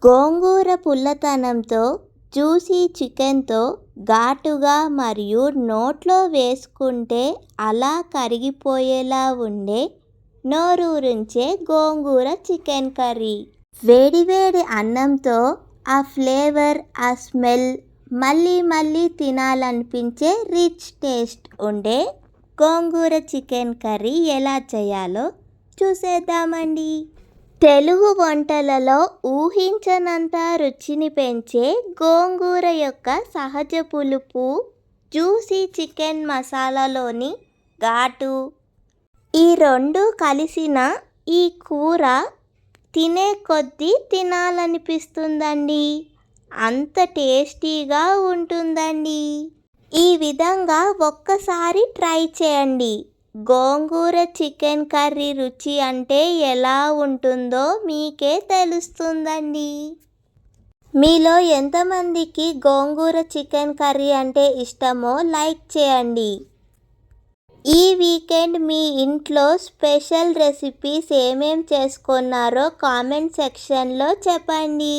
గోంగూర పుల్లతనంతో, juicy చికెన్తో ఘాటుగా మరియు నోట్లో వేసుకుంటే అలా కరిగిపోయేలా ఉండే నోరూరించే గోంగూర చికెన్ కర్రీ. వేడివేడి అన్నంతో ఆ ఫ్లేవర్, ఆ స్మెల్ మళ్ళీ మళ్ళీ తినాలనిపించే రిచ్ టేస్ట్ ఉండే గోంగూర చికెన్ కర్రీ ఎలా చేయాలో చూసేద్దామండి. తెలుగు వంటలలో ఊహించనంత రుచిని పెంచే గోంగూర యొక్క సహజ పులుపు, జ్యూసీ చికెన్ మసాలాలోని ఘాటు, ఈ రెండు కలిసిన ఈ కూర తినే కొద్దీ తినాలనిపిస్తుందండి. అంత టేస్టీగా ఉంటుందండి. ఈ విధంగా ఒక్కసారి ట్రై చేయండి. గోంగూర చికెన్ కర్రీ రుచి అంటే ఎలా ఉంటుందో మీకే తెలుస్తుందండి. మీలో ఎంతమందికి గోంగూర చికెన్ కర్రీ అంటే ఇష్టమో లైక్ చేయండి. ఈ వీకెండ్ మీ ఇంట్లో స్పెషల్ రెసిపీస్ ఏమేం చేసుకున్నారో కామెంట్ సెక్షన్లో చెప్పండి.